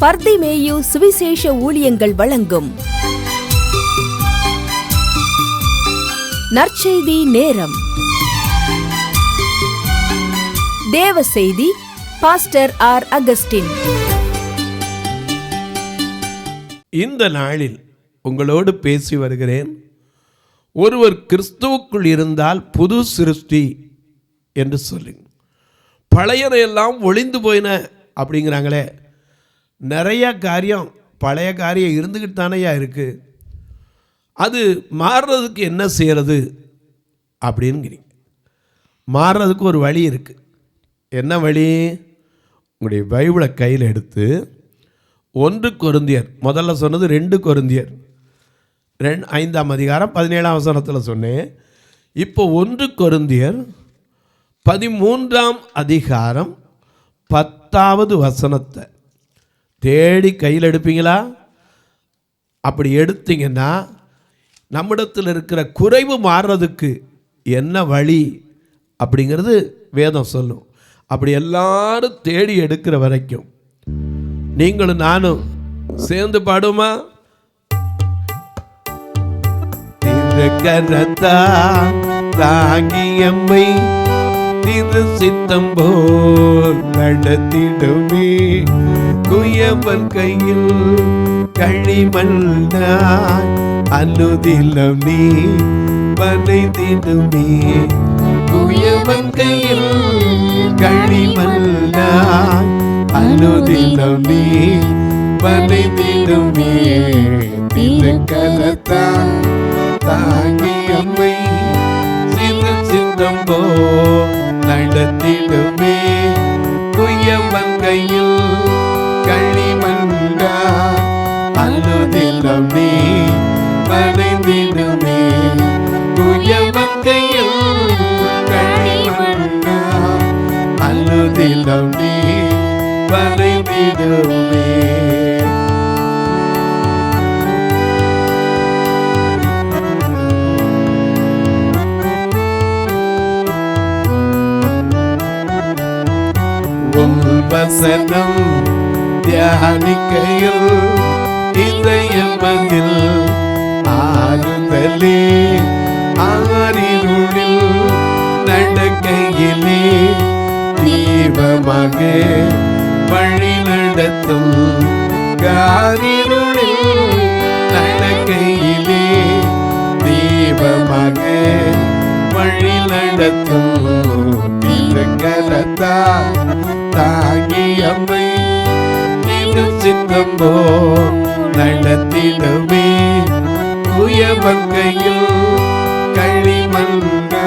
பர்திமேயு சுவிசேஷ ஊழியங்கள் வழங்கும் நற்செய்தி நேரம். தேவ செய்தி பாஸ்டர் ஆர். அகஸ்டின். இந்த நாளில் உங்களோடு பேசி வருகிறேன். ஒருவர் கிறிஸ்துவுக்குள் இருந்தால் புது சிருஷ்டி என்று சொல்லுங்க. பழையனையெல்லாம் ஒளிந்து போயின அப்படிங்கிறாங்களே, நிறைய காரியம் பழைய காரியம் இருந்துக்கிட்டு தானேயா இருக்குது. அது மாறுறதுக்கு என்ன செய்கிறது அப்படின்னுங்கிறீங்க. மாறுறதுக்கு ஒரு வழி இருக்குது. என்ன வழி? உங்களுடைய பைபிளை கையில் எடுத்து 1 கொரிந்தியர், முதல்ல சொன்னது 2 கொரிந்தியர் 5ஆம் அதிகாரம் 17ஆம் வசனத்தில் சொன்னேன். இப்போ 1 கொரிந்தியர் 13ஆம் அதிகாரம் 10வது வசனத்தை தேடி கையில் எடுப்பீங்களா? அப்படி எடுத்தீங்கன்னா நம்மிடத்தில் இருக்கிற குறைவு மாறுறதுக்கு என்ன வழி அப்படிங்கிறது வேதம் சொல்லும். அப்படி எல்லாரும் தேடி எடுக்கிற வரைக்கும் நீங்களும் நானும் சேர்ந்து பாடுமா? கரத்தா தாங்கி எம்மை திரு சித்தம் போல் நடத்திடுமே, குயவன் கையில் களிமண்ணாய் அனுதிலம் நீ வனைந்திடுமே, குயவன் கையில் களிமண்ணாய் அனுதிலம் நீ வனைந்திடுமே, திரு கரத்தா தாங்கி அம்மை சிறு சித்தம் போ நடத்திடுமே, குயவன் கையில் களிமண்ணா அனுதிலம் நீ வனைந்திடுமே, குயவன் கையில் களிமண்ணா அனுதிலம் நீ வனைந்திடுமே. வசனம் தியானிக்கையில் இதயமதில் ஆறுதலே, ஆறிருளில் நடக்கையிலே தீபமாக வழி நடத்தும், காரிருளில் நடக்கையிலே தீபமாக வழி நடத்தும், கரத்தா தாங்கி அம்மை திரு சித்தம் போ நடத்திடுமே, குயவன் கையில் களிமண்ணா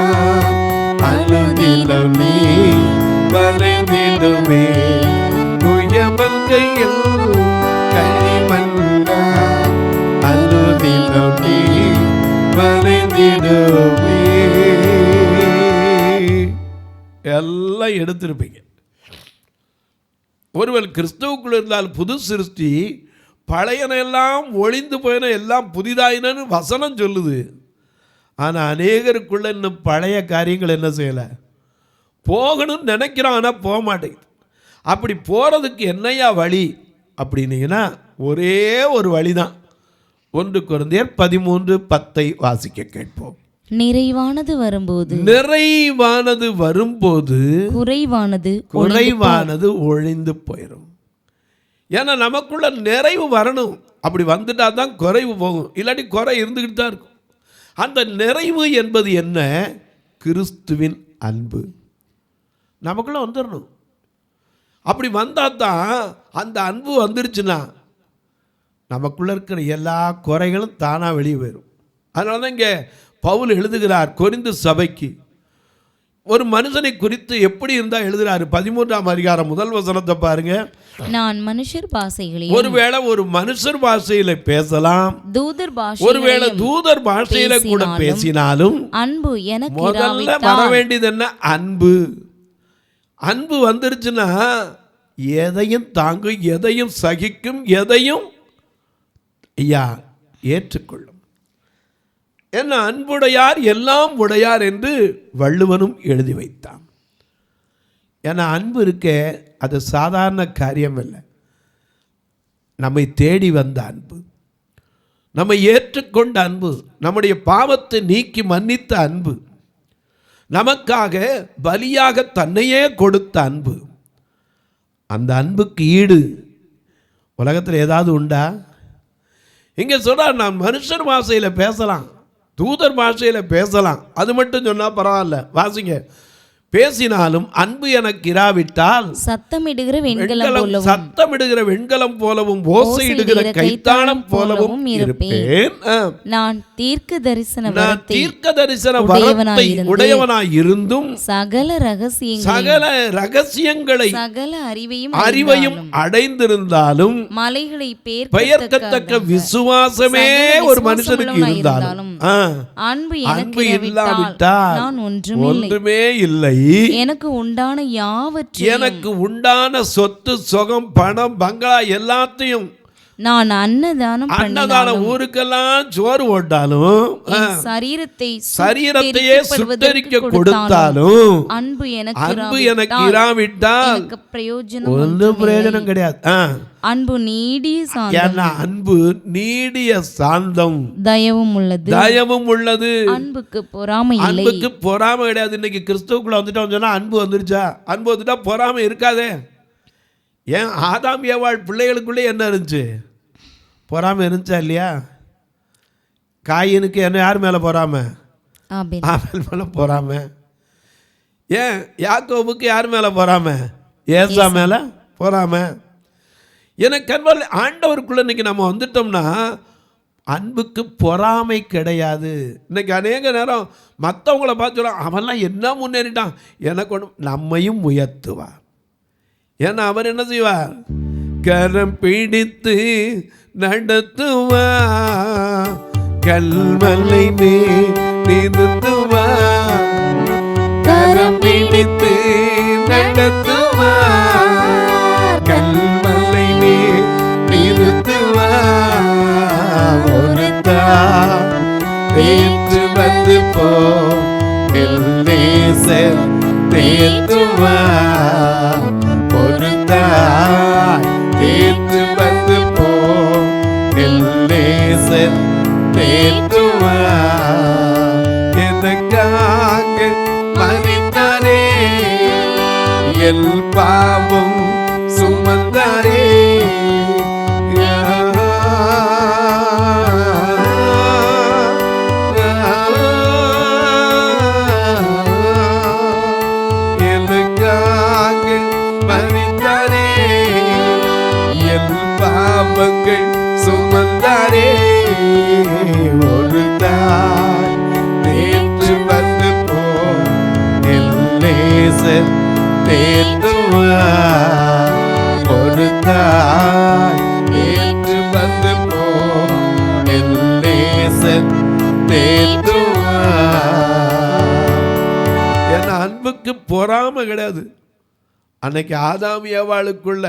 அனுதிலம் நீ வரைந்திடுமே, குயவன் கையில் களிமண்ணா அனுதிலம் நீ வரைந்திடுமே. எல்லாம் எடுத்திருப்பீங்க. ஒருவர் கிறிஸ்துவுக்குள் இருந்தால் புது சிருஷ்டி, பழையன எல்லாம் ஒளிந்து போயின எல்லாம் புதிதாயினு வசனம் சொல்லுது. ஆனால் அநேகருக்குள்ள இன்னும் பழைய காரியங்கள் என்ன செய்யலை, போகணும்னு நினைக்கிறான், ஆனால் போக மாட்டேங்குது. அப்படி போகிறதுக்கு என்னையா வழி அப்படின்னீங்கன்னா ஒரே ஒரு வழி தான். 1 கொரிந்தியர் 13:10 வாசிக்க கேட்போம். நிறைவானது வரும்போது குறைவானது ஒழிந்து போயிடும். ஏன்னா நமக்குள்ள நிறைவு வரணும். அப்படி வந்துட்டா தான் குறைவு போகும், இல்லாட்டி குறை இருந்துக்கிட்டு தான் இருக்கும். அந்த நிறைவு என்பது என்ன? கிறிஸ்துவின் அன்பு நமக்குள்ள வந்துடணும். அப்படி வந்தால் தான் அந்த அன்பு வந்துருச்சுன்னா நமக்குள்ள இருக்கிற எல்லா குறைகளும் தானாக வெளியே போயிடும். அதனால தான் இங்கே பவுல் எழுதுகிறார் கொரிந்து சபைக்கு. ஒரு மனுஷனை குறித்து எப்படி இருந்தால் எழுதுகிறார்? 13ஆம் அதிகாரம் 1 வசனத்தை பாருங்க. நான் மனுஷர் பாஷைகளில், ஒருவேளை ஒரு மனுஷர் பாஷையில பேசலாம், ஒருவேளை தூதர் பாஷையில கூட பேசினாலும் அன்பு எனக்கு முதல்ல வர வேண்டியது என்ன? அன்பு. அன்பு வந்துருச்சுன்னா எதையும் தாங்கும், எதையும் சகிக்கும், எதையும் ஏற்றுக்கொள்ளும். என்ன? அன்புடையார் எல்லாம் உடையார் என்று வள்ளுவனும் எழுதி வைத்தான். ஏன்னா அன்பு இருக்க அது சாதாரண காரியம் இல்லை. நம்மை தேடி வந்த அன்பு, நம்மை ஏற்றுக்கொண்ட அன்பு, நம்முடைய பாவத்தை நீக்கி மன்னித்த அன்பு, நமக்காக பலியாக தன்னையே கொடுத்த அன்பு. அந்த அன்புக்கு ஈடு உலகத்தில் ஏதாவது உண்டா? இங்கே சொல்கிறார், நான் மனுஷர் பாஷையில் பேசலாம், தூதர் பாஷையில் பேசலாம், அது மட்டும் சொன்னால் பரவாயில்ல. வாசிங்க. பேசினாலும் அன்பு எனக்கு இராவிட்டால் சத்தமிடுகிற வெண்கலம் போலவும் ஓசையிடுகிற கைத்தாளம் போலவும் இருப்பேன். நான் தீர்க்க தரிசன வரத்தை உடையவனாய் இருந்தும் சகல ரகசியங்களை சகல அறிவையும் அடைந்திருந்தாலும் மலைகளை பெயர்க்கத்தக்க விசுவாசமே ஒரு மனுஷனுக்கு இருந்தாலும் அன்பு இல்லாவிட்டால் ஒன்றுமே இல்லை. எனக்கு உண்டான சொத்து சுகம் பணம் பங்களா எல்லாத்தையும் நான் அன்னதானம் ஊருக்கெல்லாம் சோறு போட்டாலும் சரீரத்தையே சுட்டரிக்க கொடுத்தாலும் அன்பு எனக்கு இராவிட்டால் ஒன்றும் பிரயோஜனம் கிடையாது. அன்பு நீடிய சாந்தம், அன்பு நீடிய சாந்தம், தயவும் உள்ளது. அன்புக்கு பொறாமை கிடையாது. இன்னைக்கு கிறிஸ்துவுக்குள்ள வந்துட்டோம் சொன்னா அன்பு வந்துருச்சா? அன்பு வந்துட்டா பொறாமை இருக்காதே. ஏன் ஆதாம் ஏவாள் பிள்ளைகளுக்குள்ளே என்ன இருந்துச்சு? பொறாமை இருந்துச்சா இல்லையா? காயினுக்கு என்ன யார் மேலே பொறாமை? ஆபேல் மேலே பொறாமை. ஏன் யாக்கோபுக்கு யார் மேலே பொறாமை? ஏசா மேலே பொறாமை. எனக்கு அன்பால் ஆண்டவருக்குள்ள இன்னைக்கு நம்ம வந்துட்டோம்னா அன்புக்கு பொறாமை கிடையாது. இன்னைக்கு அநேக நேரம் மற்றவங்கள பார்த்து சொல்ல, அவன்லாம் என்ன முன்னேறிட்டான், எனக்கு ஒன்று, நம்மையும் உயர்த்துவார். ஏன்னா அவர் என்ன செய்வார்? கரம் பிடித்து நடத்துவார், கல்மலை நிறுத்துவார். கரம் பிடித்து நடத்துவார், கல்மலை நிறுத்துவார். ஒரு தேற்று வந்து போசர் தேற்றுவார். ஒரு தேற்று வந்து போசர் தேற்றுவார். எனக்காக மரித்தாரே, என் பாவம் சுமந்தாரே. எனக்காக மரித்தாரே, என் பாவங்கள் சுமந்தாரே. ஒரு தாய் நேற்று வந்து போசர் தேற்றுவார். ஒரு தாய் நேற்று வந்து போசர் தேற்றுவார். ஏன்னா அன்புக்கு பொறாமை கிடையாது. அன்னைக்கு ஆதாம் ஏவாளுக்குள்ள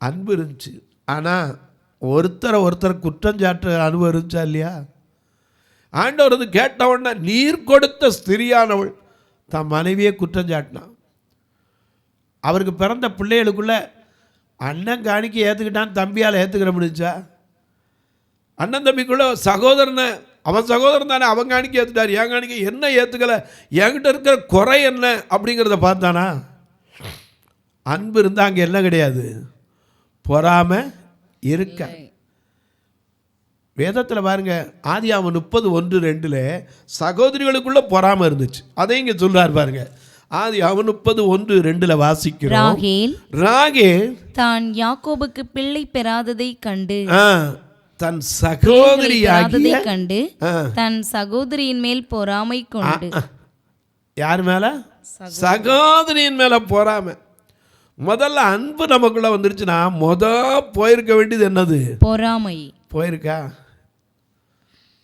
அன்பு இருந்துச்சு. ஆனால் ஒருத்தர் குற்றஞ்சாட்டு அனுபவம் இருந்துச்சா இல்லையா? ஆண்டவர் வந்து கேட்ட உடனே நீர் கொடுத்த ஸ்திரியானவள் தன் மனைவியை குற்றஞ்சாட்டினான். அவருக்கு பிறந்த பிள்ளைகளுக்குள்ள அண்ணன் காணிக்க ஏற்றுக்கிட்டான், தம்பியால் ஏற்றுக்கிற முடிஞ்சா? அண்ணன் தம்பிக்குள்ள சகோதரனை, அவன் சகோதரன் தானே, அவன் காணிக்க ஏற்றுட்டார், என் காணிக்க என்ன ஏற்றுக்கலை, என்கிட்ட இருக்கிற குறை என்ன அப்படிங்கிறத பார்த்தானா? அன்பு இருந்தால் அங்கே என்ன கிடையாது, பொறாமை இருக்க. வேதத்தில் பாருங்க, ஆதியாகமம் 30:1-2 சகோதரிகளுக்குள்ள பொறாமை இருந்துச்சு. அதை இங்கே சொல்றார் பாருங்க. ஆதியாகமம் 30:1-2 வாசிக்கிறோம். ராகேல் தான் யாக்கோபுக்கு பிள்ளை பெறாததை கண்டு, தன் சகோதரியாகிய கண்டு தன் சகோதரியின் மேல் பொறாமை கொண்டு. யார் மேல? சகோதரியின் மேல பொறாமை. முதல்ல அன்பு நமக்குள்ள வந்துருச்சுன்னா போயிருக்க வேண்டியது என்னது? பொறாமை. போயிருக்கா?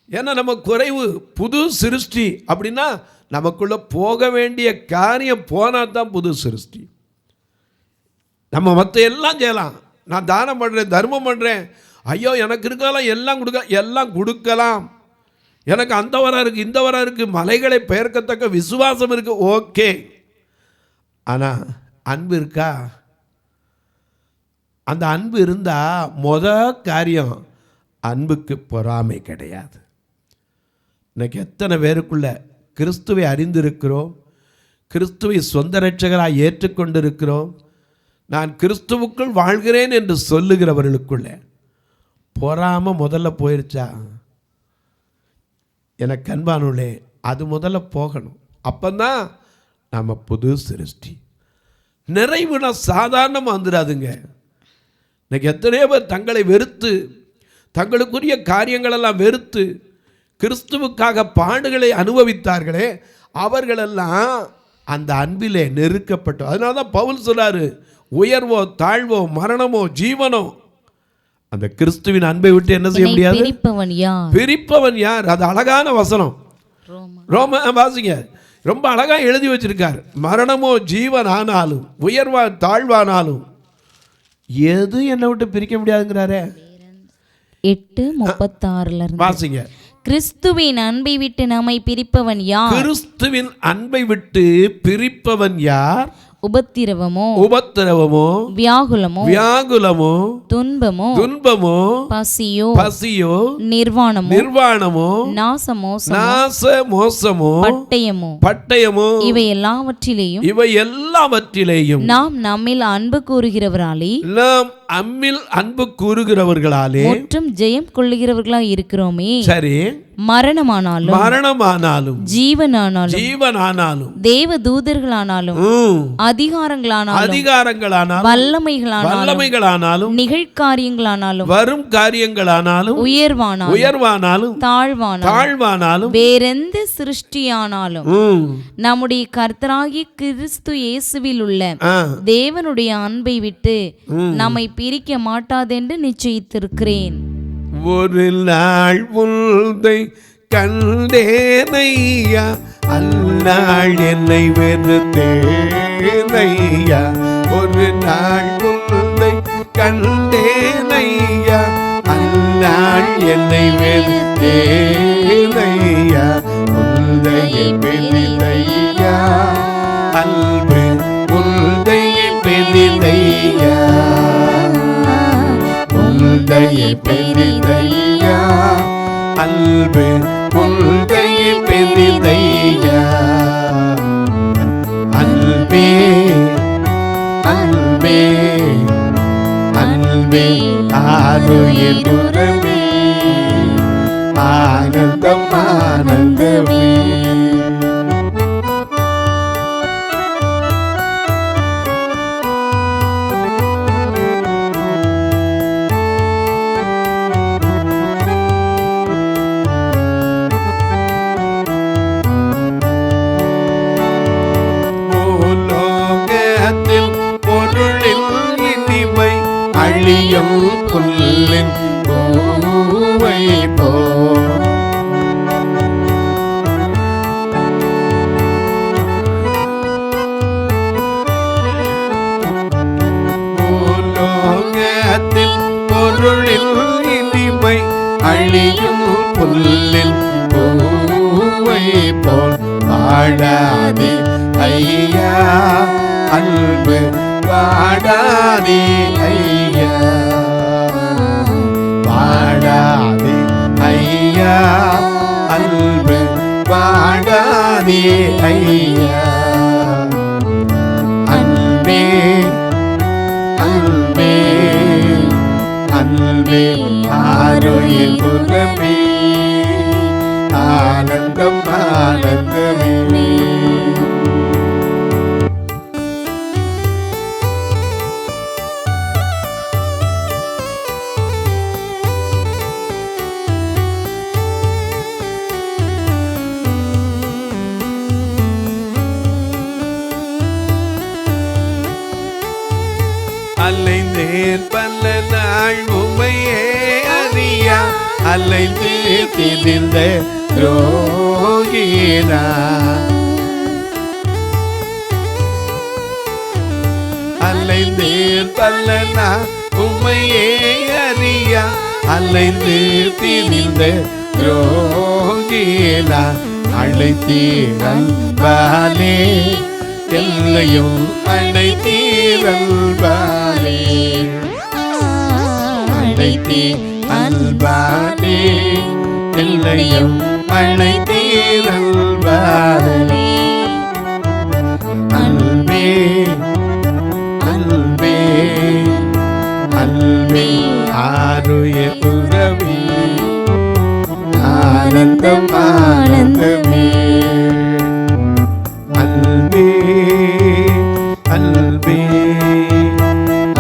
ஏன்னா நம்ம குறைவு, புது சிருஷ்டி அப்படின்னா நமக்குள்ள போக வேண்டிய காரியம் போனா தான் புது சிருஷ்டி. நம்ம மற்ற எல்லாம் செய்யலாம். நான் தானம் பண்ணுறேன், தர்மம் பண்ணுறேன், ஐயோ எனக்கு இருக்கலாம், எல்லாம் கொடுக்கலாம், எனக்கு அந்த வரம் இருக்குது, இந்த வரம் இருக்குது, மலைகளை பெயர்க்கத்தக்க விசுவாசம் இருக்குது, ஓகே. ஆனால் அன்பு இருக்கா? அந்த அன்பு இருந்தால் காரியம் அன்புக்கு பொறாமை கிடையாது. இன்னைக்கு எத்தனை பேருக்குள்ள கிறிஸ்துவை அறிந்திருக்கிறோம், கிறிஸ்துவை சொந்த இரட்சகராக ஏற்றுக்கொண்டிருக்கிறோம், நான் கிறிஸ்துவுக்குள் வாழ்கிறேன் என்று சொல்லுகிறவர்களுக்குள்ள பொறாமை முதல்ல போயிருச்சா? எனக்கு அன்பானுள்ளே, அது முதல்ல போகணும். அப்போதான் நம்ம புது சிருஷ்டி. நிறைவுனா சாதாரணமாக வந்துடாதுங்க. இன்னைக்கு எத்தனையோ பேர் தங்களை வெறுத்து, தங்களுக்குரிய காரியங்களெல்லாம் வெறுத்து கிறிஸ்துவுக்காக பாடுகளை அனுபவித்தார்களே, அவர்களெல்லாம் அந்த அன்பிலே நெருக்கப்பட்டோம். அதனால தான் பவுல் சொல்றாரு, உயர்வோ தாழ்வோ மரணமோ ஜீவனோ அந்த கிறிஸ்துவின் அன்பை விட்டு என்ன செய்ய முடியாது? பிரிப்பவன் யார்? அது அழகான வசனம். ரோம வாசிங்க, ரொம்ப அழகா எழுதி வச்சிருக்கார். மரணமோ ஜீவன் ஆனாலும் உயர்வா தாழ்வானாலும் எது என்னை விட்டு பிரிக்க முடியாதுங்கிறாரே. 8:36 வாசிங்க. கிறிஸ்துவின் அன்பை விட்டு நம்மை பிரிப்பவன் யார்? கிறிஸ்துவின் அன்பை விட்டு பிரிப்பவன் யார்? உபத்திரவமோ வியாகுலமோ துன்பமோ பசியோ நிர்வாணமோ நாசமோசமோ பட்டயமோ இவை எல்லாவற்றிலேயும் நாம் நம்மில் அன்பு கூறுகிறவர்களாலே மற்றும் ஜெயம் கொள்ளுகிறவர்களாய் இருக்கிறோமே. சரி, மரணமானாலும் ஜீவனானாலும் தேவ தூதர்களானாலும் அதிகாரங்களானாலும் வல்லமைகளானாலும் நிகழ்காரியங்களானாலும் வரும் காரியங்களானாலும் உயர்வானாலும் தாழ்வானாலும் வேறெந்த சிருஷ்டியானாலும் நம்முடைய கர்த்தராகிய கிறிஸ்து இயேசுவில் உள்ள தேவனுடைய அன்பை விட்டு நம்மை பிரிக்க மாட்டாதென்று நிச்சயித்திருக்கிறேன். ஒரு நாள் உன்னை கண்டேனையா, அந்நாள் என்னை வெறுத்தேனையா. ஒரு நாள் உன்னை கண்டேனையா, அந்நாள் என்னை வெறுத்தேனையா. உன்னையே பெரிதையா அன்பு, உன்னையே பெரிதையா, உன்னையே பெரிதையா அன்பு, உன்னையே பெரிதையா. அன்பே அன்பே அன்பே ஆருயிர் உறவே, ஆனந்தம் ஆனந்தமே. புல்லின் பூவை போல் பூலோகத்தில் பொருளில் இனிமை அழியும் புல்லின் பூவை போல் வாடாதே ஐயா அன்பு, வாடாதே ஐயா, வாடாதே ஐயா அன்பு, வாடாதே ஐயா. அன்பே அன்பே அன்பே ஆருயிர் உறவே, ஆனந்தம் ஆனந்தமே. அலைந்தேன் பல நாள் உமையே அறியா, அலைந்து திரிந்த ரோகினா. அலைந்தேன் பல நாள் உமையே அறியா, அலைந்து திரிந்த ரோகினா. அழைத்தீரல்பாலே எல்லையும் அழைத்தீரல்பாலே, அழைத்தீர் அன்பாலே, என்னையும் அழைத்தீர் அன்பாலே. அன்பே அன்பே அன்பே ஆருய உறவி ஆனந்தம் ஆனந்தமே. அன்பே அன்பே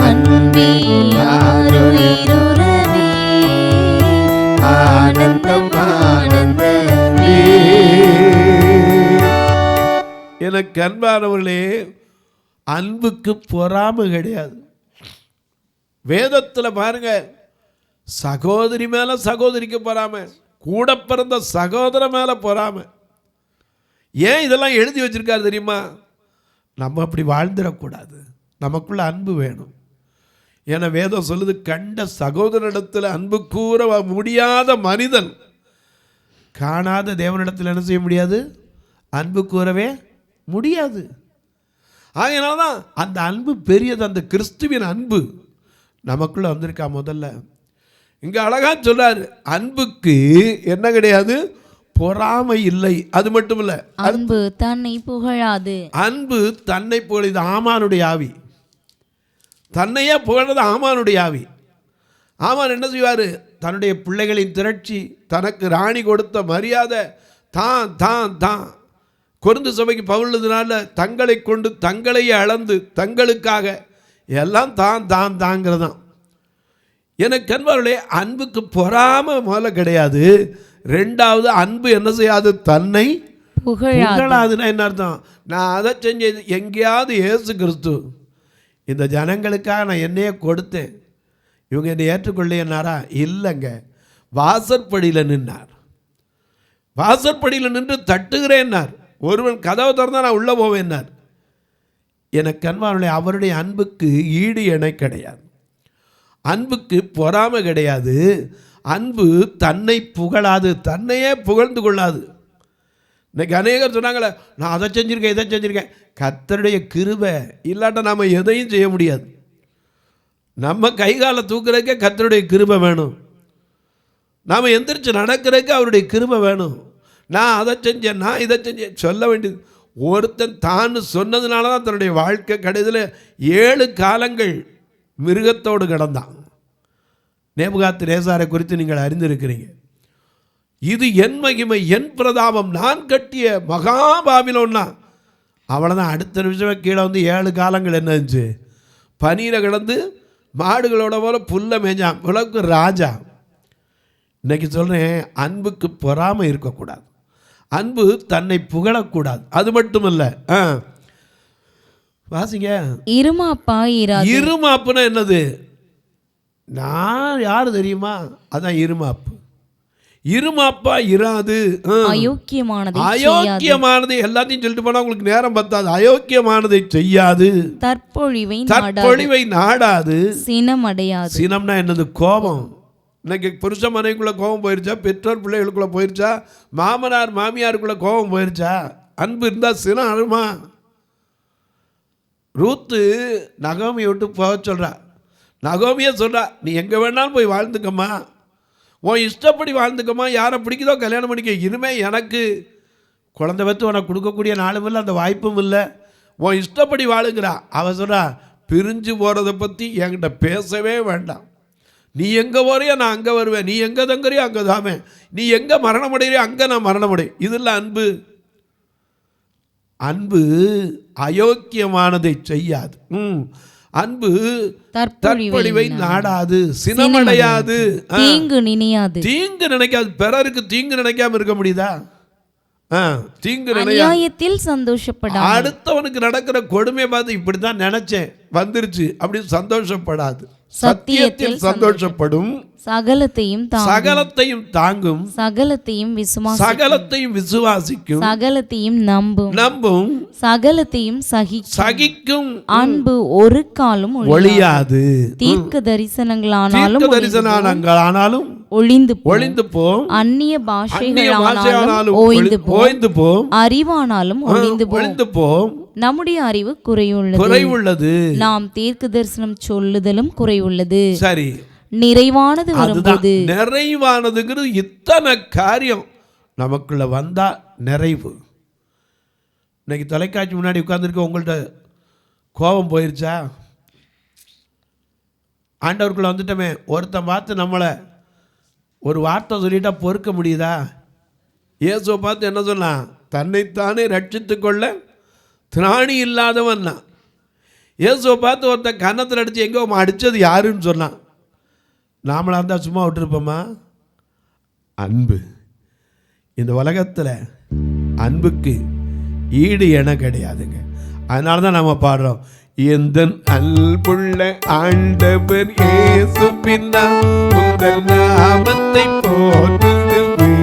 அன்பே ஆருயிருறவே ஆனந்தம் ஆனந்தமே. எனக்கு அன்பானவர்களே, அன்புக்கு பொறாமை கிடையாது. வேதத்தில் பாருங்க, சகோதரி மேல சகோதரிக்கு பொறாமை, கூட பிறந்த சகோதர மேல பொறாமை. ஏன் இதெல்லாம் எழுதி வச்சிருக்காரு தெரியுமா? நம்ம அப்படி வாழ்ந்துடக்கூடாது, நமக்குள்ள அன்பு வேணும். ஏன்னா வேதம் சொல்லுது, கண்ட சகோதரனிடத்தில் அன்பு கூற முடியாத மனிதன் காணாத தேவனிடத்தில் என்ன செய்ய முடியாது? அன்பு கூறவே முடியாது. அதனால தான் அந்த அன்பு பெரியது. அந்த கிறிஸ்துவின் அன்பு நமக்குள்ள வந்திருக்கா. முதல்ல இங்க அழகா சொல்றாரு, அன்புக்கு என்ன கிடையாது? பொறாமை இல்லை. அது மட்டும் இல்ல, அன்பு தன்னை புகழாது. அன்பு தன்னை புகழது. ஆமானுடைய ஆவி தன்னையே புகழ்றது ஆமானுடைய ஆவி. ஆமான் என்ன செய்வார்? தன்னுடைய பிள்ளைகளின் திரட்சி, தனக்கு ராணி கொடுத்த மரியாதை, தான் தான் தான் கொரிந்து சபைக்கு பவுலதுனால தங்களை கொண்டு தங்களையே அளந்து தங்களுக்காக எல்லாம் தான் தான் தாங்கிறது தான். எனக்கு அன்பர்களே, அன்புக்கு பொறாமை முதல்ல கிடையாது. ரெண்டாவது, அன்பு என்ன செய்யாது? தன்னை புகழாதுன்னா என்ன அர்த்தம்? நான் அதை செஞ்சது எங்கேயாவது இயேசு கிறிஸ்து இந்த ஜனங்களுக்காக நான் என்னையே கொடுத்தேன், இவங்க என்னை ஏற்றுக்கொள்ளையன்னாரா? இல்லைங்க. வாசற்படியில் நின்னார். வாசற்படியில் நின்று தட்டுகிறேன்னார். ஒருவன் கதவை திறந்தா நான் உள்ளே போவேன்னார். எனக்கு அன்பானவர்களே, அவருடைய அன்புக்கு ஈடு இணை கிடையாது. அன்புக்கு பொறாமை கிடையாது. அன்பு தன்னை புகழாது, தன்னையே புகழ்ந்து கொள்ளாது. இன்னைக்கு அநேகர் சொன்னாங்களே, நான் அதை செஞ்சுருக்கேன் இதை செஞ்சுருக்கேன். கர்த்தருடைய கிருபை இல்லாட்ட நாம் எதையும் செய்ய முடியாது. நம்ம கைகாலை தூக்குறதுக்கே கர்த்தருடைய கிருபை வேணும். நாம் எந்திரிச்சு நடக்கிறதுக்கு அவருடைய கிருபை வேணும். நான் அதை செஞ்சேன், நான் இதை செஞ்சேன் சொல்ல வேண்டியது. ஒருத்தன் தான் சொன்னதுனால தான் தன்னுடைய வாழ்க்கை கடைசியில் 7 காலங்கள் மிருகத்தோடு கிடந்தான். நேபுகாத்நேசாரை குறித்து நீங்கள் அறிந்திருக்கிறீங்க. இது என் மகிமை, என் பிரதாபம், நான் கட்டிய மகாபாபிலோன்னா. அவ்வளோதான். அடுத்த நிமிஷமே கீழே வந்து 7 காலங்கள் என்ன இருந்துச்சு? பனியில் கிடந்து மாடுகளோட போல புல்ல மேஞ்சான். உலகு ராஜா. இன்னைக்கு சொல்கிறேன், அன்புக்கு பொறாமை இருக்கக்கூடாது. அன்பு தன்னை புகழக்கூடாது. அது மட்டுமல்ல, வாசிங்க, இருமாப்புனா என்னது? நான் யாரு தெரியுமா? அதான் இருமாப்பு. இருமாப்பா இராது. அயோக்கியமானது எல்லாத்தையும் சொல்லிட்டு போனா உங்களுக்கு நேரம் பத்தாது. அயோக்கியமானதை செய்யாது, தற்பொழிவை நாடாது, சினமடையாது. சினம்னா என்னது? கோபம். இன்னைக்கு புருஷ மனைவிக்குள்ள கோபம் போயிருச்சா? பெற்றோர் பிள்ளைகளுக்குள்ள போயிருச்சா? மாமனார் மாமியாருக்குள்ள கோபம் போயிருச்சா? அன்பு இருந்தால் சினம் அழுமா? ரூத்து நகோமியை விட்டு போக சொல்கிறா. நகோமியை சொல்கிறா, நீ எங்கே வேணாலும் போய் வாழ்ந்துக்கம்மா, உன் இஷ்டப்படி வாழ்ந்துக்கம்மா, யாரை பிடிக்குதோ கல்யாணம் பண்ணிக்க. இனிமேல் எனக்கு குழந்தை பெற்று உனக்கு கொடுக்கக்கூடிய நாளும் இல்லை, அந்த வாய்ப்பும் இல்லை, உன் இஷ்டப்படி வாழுங்கிறா. அவள் சொல்கிறா, பிரிஞ்சு போகிறத பற்றி என்கிட்ட பேசவே வேண்டாம். நீ எங்கே போறியோ நான் அங்கே வருவேன், நீ எங்கே தங்குறியோ அங்கே தாமே, நீ எங்கே மரணம் அடைகிறியோ அங்கே நான் மரணம் அடை. இதில் அன்பு. அன்பு அயோக்கியமானதை செய்யாது. அன்பு தற்பொழிவை நாடாது, சினமடையாது, தீங்கு நினையாது. தீங்கு நினைக்காது. பிறருக்கு தீங்கு நினைக்காம இருக்க முடியுதா? தீங்கு நியாயத்தில் சந்தோஷப்படாது. அடுத்தவனுக்கு நடக்கிற கொடுமையை பார்த்து இப்படித்தான் நினைச்சேன் வந்துருச்சு அப்படின்னு சந்தோஷப்படாது. சத்தியத்தில் சந்தோஷப்படும், சகலத்தையும் தாங்கும், சகலத்தையும் விசுவாசிக்கும், சகலத்தையும் நம்பும், சகலத்தையும் சகிக்கும். அன்பு ஒரு காலம் ஒழியாது. தீர்க்க தரிசனங்களானாலும் ஒளிந்து போம், அந்நிய பாஷைகளானாலும் ஓய்ந்து போம், அறிவானாலும் ஒளிந்து போம். நம்முடைய அறிவு குறைவுள்ளது. நாம் தீர்க்க தரிசனம் சொல்லுதலும் குறைவுள்ளது. சரி, நிறைவானது வரும்போது. நிறைவானதுங்கிறது இத்தனை காரியம் நமக்குள்ள வந்தா நிறைவு. இன்னைக்கு தொலைக்காட்சி முன்னாடி உட்கார்ந்துருக்க உங்கள்கிட்ட கோபம் போயிருச்சா? ஆண்டவருக்குள்ள வந்துட்டோமே, ஒருத்தன் பார்த்து நம்மளை ஒரு வார்த்தை சொல்லிட்டா பொறுக்க முடியுதா? இயேசுவை பார்த்து என்ன சொன்னான்? தன்னைத்தானே ரட்சித்து கொள்ள திராணி இல்லாதவன் தான். இயேசுவை பார்த்து ஒருத்தன் கன்னத்தில் அடித்து எங்கே அடித்தது யாருன்னு சொன்னான். நாமளாக இருந்தால் சும்மா விட்டுருப்போமா? அன்பு. இந்த உலகத்தில் அன்புக்கு ஈடு என கிடையாதுங்க. அதனால தான் நம்ம பாடுறோம், எந்த அன்புள்ள ஆண்டவர் இயேசு பின்னா உங்கள் நாமத்தை போற்றுதுமை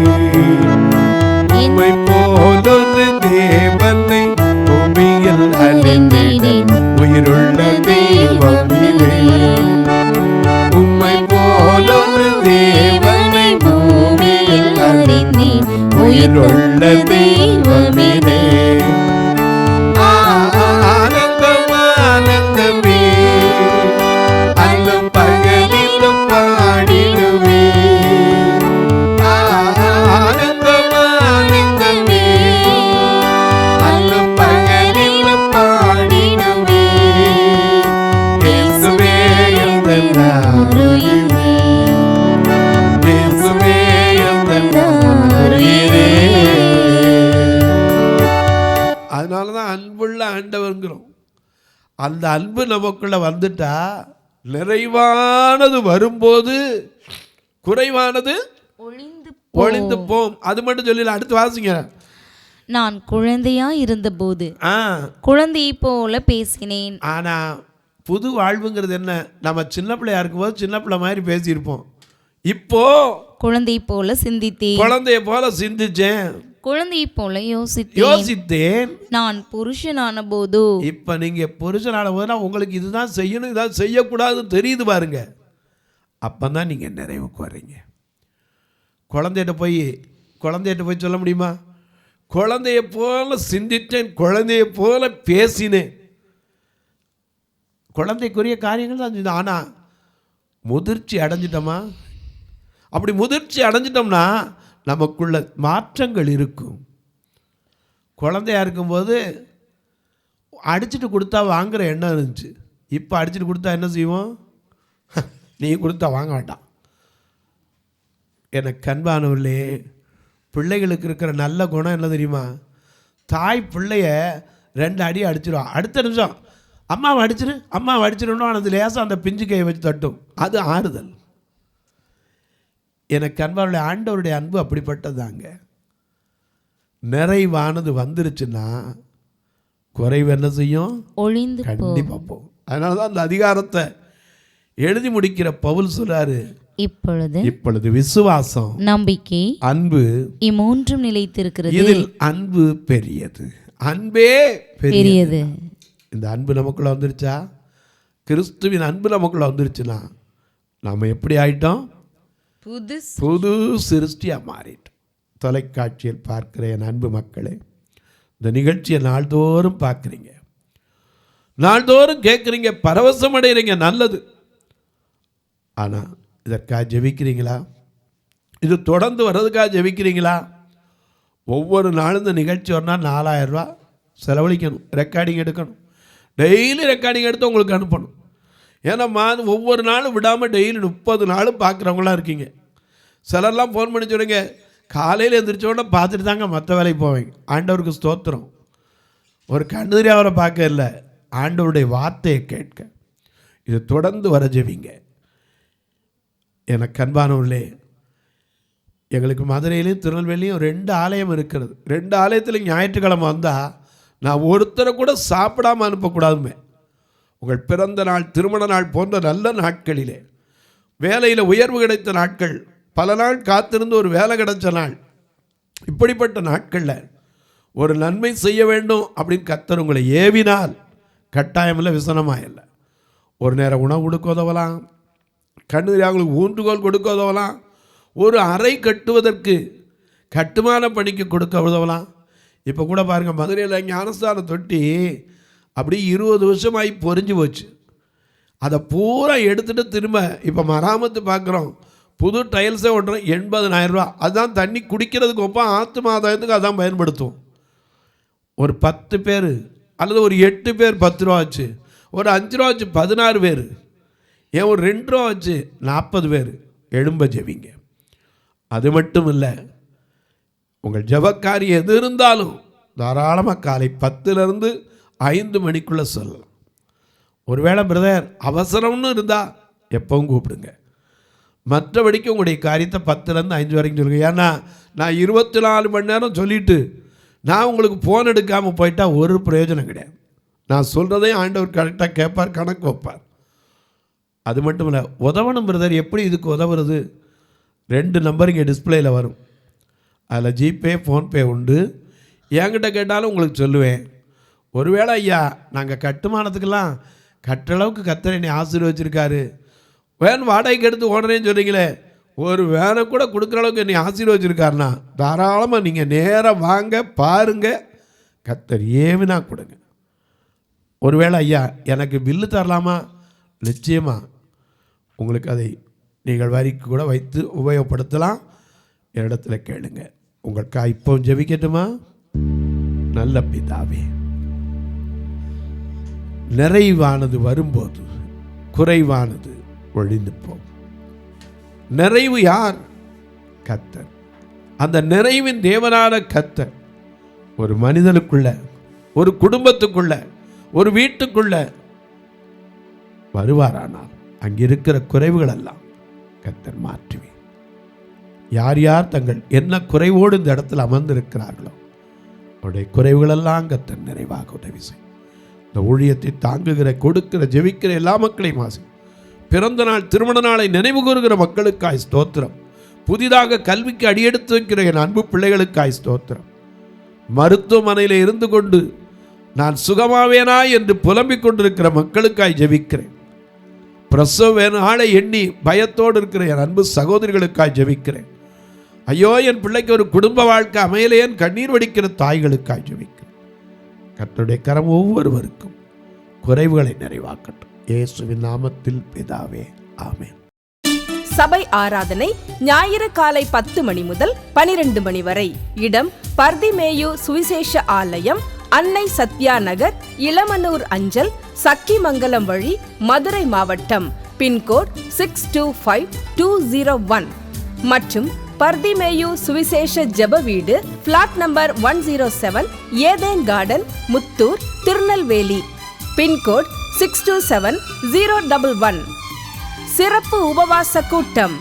போலொரு தேவனை பூமியில் அறிந்தேன் உயிருள்ள தெய்வமிலே. உம்மை போலொரு தேவனை பூமியில் அறிந்தேன் உயிருள்ள தெய்வமிலே. அதனால தான் அன்புள்ள ஆண்டவர்ங்கிறோம். அந்த அன்பு நமக்குள்ள வந்துட்டா நிறைவானது வரும்போது குறைவானது ஒளிந்து போம். அது மட்டும் சொல்லல, அடுத்து வாசிங்க. நான் குழந்தையா இருந்தபோது குழந்தையை போல பேசினேன். ஆனா புது வாழ்வுங்கிறது என்ன? நம்ம சின்ன பிள்ளையா இருக்கும்போது சின்ன பிள்ளை மாதிரி பேசியிருப்போம். இப்போ குழந்தையை போல சிந்தித்தேன். குழந்தைய போல சிந்திச்சேன். குழந்தையை போல யோசித்தேன். நான் புருஷனான போது. இப்ப நீங்க புருஷனான போதுனா உங்களுக்கு இதுதான் செய்யணும், இதான் செய்யக்கூடாதுன்னு தெரியுது பாருங்க. அப்பதான் நீங்க நிறைவுக்கு வர்றீங்க. குழந்தைகிட்ட போய் சொல்ல முடியுமா? குழந்தைய போல சிந்தித்தேன், குழந்தைய போல பேசினேன். குழந்தைக்குரிய காரியங்கள் தான். ஆனா முதிர்ச்சி அடைஞ்சிட்டோமா? அப்படி முதிர்ச்சி அடைஞ்சிட்டோம்னா நமக்குள்ள மாற்றங்கள் இருக்கும். குழந்தையா இருக்கும்போது அடிச்சுட்டு கொடுத்தா வாங்குகிற எண்ணம் இருந்துச்சு. இப்போ அடிச்சுட்டு கொடுத்தா என்ன செய்வோம்? நீ கொடுத்தா வாங்க வேண்டாம். எனக்கு அன்பானவர்களே, பிள்ளைகளுக்கு இருக்கிற நல்ல குணம் என்ன தெரியுமா? தாய் பிள்ளைய 2 அடி அடிச்சிடுவான். அடுத்த நிமிஷம் அம்மாவை அடிச்சிடணும். அது லேசாக அந்த பிஞ்சு கையை வச்சு தட்டும். அது ஆறுதல். எனக்கு அன்பானவர்களே, ஆண்டவருடைய அன்பு அப்படிப்பட்டதாங்க. நிறைவானது வந்துருச்சுன்னா குறைவு என்ன செய்யும்? ஒளிந்து கண்டிப்பாக போகும். அதனால தான் அந்த அதிகாரத்தை எழுதி முடிக்கிற பவுல் சொல்றாரு, இப்பொழுது விசுவாசம், நம்பிக்கை, அன்பு இம்மூன்றும் நிலைத்திருக்கிறது. இதில் அன்பு பெரியது. அன்பே பெரியது. இந்த அன்பு நமக்குள்ள வந்துருச்சா? கிறிஸ்துவின் அன்பு நமக்குள்ள வந்துருச்சுன்னா நாம் எப்படி ஆயிட்டோம்? புது சிருஷ்டியா மாறிட்டோம். தொலைக்காட்சியில் பார்க்கிற என் அன்பு மக்களே, இந்த நிகழ்ச்சியை நாள்தோறும் பார்க்குறீங்க, நாள்தோறும் கேட்குறீங்க, பரவசம் அடைகிறீங்க, நல்லது. ஆனால் இதற்காக ஜெபிக்கிறீங்களா? இது தொடர்ந்து வர்றதுக்காக ஜெபிக்கிறீங்களா? ஒவ்வொரு நாளும் இந்த நிகழ்ச்சி வரனா 4000 ரூபா செலவழிக்கணும், ரெக்கார்டிங் எடுக்கணும், டெய்லி ரெக்கார்டிங் எடுத்து உங்களுக்கு அனுப்பணும். ஏன்னா ஒவ்வொரு நாளும் விடாமல் டெய்லி 30 நாளும் பார்க்குறவங்களாம் இருக்கீங்க. சிலர்லாம் ஃபோன் பண்ணி சொல்லுங்க, காலையில் எழுந்திரிச்சோட பார்த்துட்டு தாங்க மற்ற வேலைக்கு போவேங்க. ஆண்டவருக்கு ஸ்தோத்திரம். ஒரு கண்ணுதிரி அவரை பார்க்க இல்லை, ஆண்டவருடைய வார்த்தையை கேட்க. இது தொடர்ந்து வர ஜெபிங்க. எனக்கு அன்பானவர்களே, எங்களுக்கு மதுரையிலையும் திருநெல்வேலியும் 2 ஆலயம் இருக்கிறது. 2 ஆலயத்தில் ஞாயிற்றுக்கிழமை வந்தால் நான் ஒருத்தரை கூட சாப்பிடாமல் அனுப்பக்கூடாதுமே. உங்கள் பிறந்த நாள், திருமண நாள் போன்ற நல்ல நாட்களிலே, வேலையில் உயர்வு கிடைத்த நாட்கள், பல நாள் காத்திருந்து ஒரு வேலை கிடைச்ச நாள், இப்படிப்பட்ட நாட்களில் ஒரு நன்மை செய்ய வேண்டும் அப்படின்னு கர்த்தர் உங்களை ஏவினால் கட்டாயமில்லை, விசனமாக இல்லை. ஒரு நேரம் உணவு கொடுக்க உதவலாம், கண்ணுதிரியாங்களுக்கு ஊன்றுகோல் கொடுக்க உதவலாம், ஒரு அறை கட்டுவதற்கு கட்டுமான பணிக்கு கொடுக்க உதவலாம். இப்போ கூட பாருங்கள், மதுரையில் ஞானஸ்தான தொட்டி அப்படி 20 வருஷமாகி பொறிஞ்சு போச்சு. அதை பூரா எடுத்துகிட்டு திரும்ப இப்போ மராமத்து பார்க்குறோம், புது டைல்ஸே ஓட்டுறோம், 80,000 ரூபா. அதுதான் தண்ணி குடிக்கிறதுக்கு ஒப்பம், ஆத்தும ஆதாயத்துக்கு அதான் பயன்படுத்தும். ஒரு 10 பேர் அல்லது ஒரு 8 பேர் 10 ரூபா வச்சு, ஒரு 5 ரூபா வச்சு 16 பேர், ஏன் ஒரு 2 ரூபா வச்சு 40 பேர் எழும்ப ஜெபிங்க. அது மட்டும் இல்லை, உங்கள் ஜபக்காரி எது இருந்தாலும் தாராளமாக காலை 10லேருந்து 5 மணிக்குள்ளே சொல்லலாம். ஒருவேளை பிரதர் அவசரம்னு இருந்தால் எப்பவும் கூப்பிடுங்க. மற்றபடிக்கு உங்களுடைய காரியத்தை 10லேருந்து 5 வரைக்கும் சொல்லுங்கள். ஏன்னா நான் 24 மணி நேரம் சொல்லிவிட்டு நான் உங்களுக்கு ஃபோன் எடுக்காமல் போயிட்டால் ஒரு பிரயோஜனம் கிடையாது. நான் சொல்கிறதையும் ஆண்டவர் கரெக்டாக கேட்பார், கணக்கு வைப்பார். அது மட்டும் இல்லை, உதவணும் பிரதர். எப்படி இதுக்கு உதவுறது? 2 நம்பர் இங்கே டிஸ்பிளேயில் வரும். அதில் ஜிபே, ஃபோன்பே உண்டு. என்கிட்ட கேட்டாலும் உங்களுக்கு சொல்லுவேன். ஒருவேளை ஐயா நாங்கள் கட்டுமானத்துக்கெல்லாம் கட்டளவுக்கு கர்த்தர் என்னை ஆசீர்வதிச்சிருக்காரு, வேன் வாடகைக்கு எடுத்து ஓடுறேன்னு சொன்னீங்களே, ஒரு வேனை கூட கொடுக்குற அளவுக்கு என்னை ஆசீர்வதிச்சிருக்காருன்னா தாராளமாக நீங்கள் நேராக வாங்க, பாருங்கள், கர்த்தர் ஏவினா கொடுங்க. ஒருவேளை ஐயா எனக்கு பில்லு தரலாமா? நிச்சயமாக உங்களுக்கு அதை நீங்கள் வரிக்கு கூட வைத்து உபயோகப்படுத்தலாம். இடத்துல கேளுங்க. உங்களுக்காக இப்போ ஜெபிக்கட்டுமா? நல்ல பிதாவே, நிறைவானது வரும்போது குறைவானது ஒழிந்து போகும். நிறைவு யார்? கர்த்தர். அந்த நிறைவின் தேவனான கர்த்தர் ஒரு மனிதனுக்குள்ள, ஒரு குடும்பத்துக்குள்ள, ஒரு வீட்டுக்குள்ள வருவாரானால் அங்கிருக்கிற குறைவுகள் எல்லாம் கர்த்தர் மாற்றுவேன். யார் யார் தங்கள் என்ன குறைவோடு இந்த இடத்துல அமர்ந்திருக்கிறார்களோ அவருடைய குறைவுகளெல்லாம் கர்த்தர் நிறைவாக உதவி செய்யும். இந்த ஊழியத்தை தாங்குகிற, கொடுக்கிற, ஜெபிக்கிற எல்லா மக்களையும் ஆசி. பிறந்த நாள், திருமண நாளை நினைவு கூறுகிற மக்களுக்காய் ஸ்தோத்திரம். புதிதாக கல்விக்கு அடியெடுத்து வைக்கிற என் அன்பு பிள்ளைகளுக்காய் ஸ்தோத்திரம். மருத்துவமனையில் இருந்து கொண்டு நான் சுகமாவேனா என்று புலம்பிக் கொண்டிருக்கிற மக்களுக்காய் ஜெபிக்கிறேன். பிரசவ நாளை எண்ணி பயத்தோடு இருக்கிற என் அன்பு சகோதரிகளுக்காய் ஜெபிக்கிறேன். ஐயோ என் பிள்ளைக்கு ஒரு குடும்ப வாழ்க்கை அமையலேன் கண்ணீர் வடிக்கிற தாய்களுக்காய் ஜெபிக்கிறேன். கர்த்தருடைய கரம் ஒவ்வொருவருக்கும் குறைவுகளை நிறைவாக்கட்டும். இயேசுவின் நாமத்தில் பிதாவே, ஆமென். சபை ஆராதனை ஞாயிறு காலை 10 மணி முதல் 12 மணி வரை. இடம் பர்திமேயு சுவிசேஷ ஆலயம், அன்னை சத்யா நகர், இளமனூர் அஞ்சல், சக்கிமங்கலம் வழி, மதுரை மாவட்டம். பின்கோட் 625201 மற்றும் பர்திமேயு சுவிசேஷ ஜெப வீடு, flat number 107, Eden garden, Muthur, Tirunelveli. Pin code 627011. சிறப்பு உபவாச கூட்டம்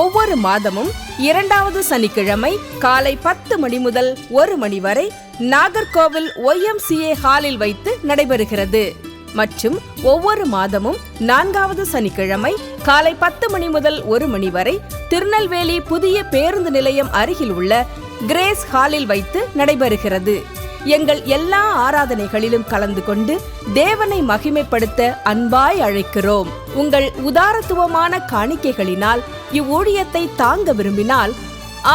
ஒவ்வொரு மாதமும் 2வது சனிக்கிழமை காலை 10 மணி முதல் 1 மணி வரை நாகர்கோவில் YMCA ஹாலில் வைத்து நடைபெறுகிறது. மற்றும் ஒவ்வொரு மாதமும் 4வது சனிக்கிழமை காலை 10 மணி முதல் 1 மணி வரை திருநெல்வேலி புதிய பேருந்து நிலையம் அருகில் உள்ள கிரேஸ் ஹாலில் வைத்து நடைபெறுகிறது. எங்கள் எல்லா ஆராதனைகளிலும் கலந்து கொண்டு தேவனை மகிமைப்படுத்த அன்பாய் அழைக்கிறோம். உங்கள் உதாரத்துவமான காணிக்கைகளினால் இவ்வூழியத்தை தாங்க விரும்பினால்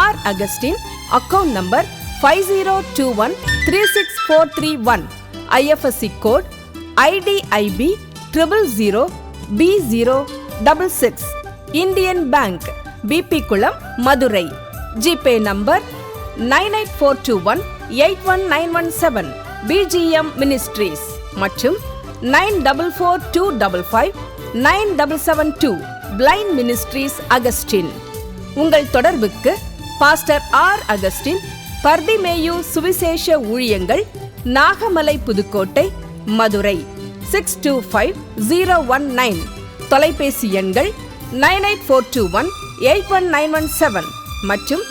R. Augustine, account number 5021364331, IFSC code IDIB 000B066, Indian bank, BP Kulam, Madurai. GPay number 9842181917, BGM ministries மற்றும் 9442559772, பிளைண்ட் மினிஸ்ட்ரீஸ் அகஸ்டின். உங்கள் தொடர்புக்கு பாஸ்டர் R. அகஸ்டின், பர்திமேயு சுவிசேஷ ஊழியங்கள், நாகமலை, புதுக்கோட்டை, மதுரை 625019. தொலைபேசி எண்கள் 9842181917 மற்றும்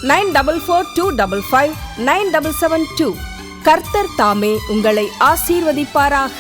9442559772. கர்த்தர் தாமே உங்களை ஆசீர்வதிப்பாராக.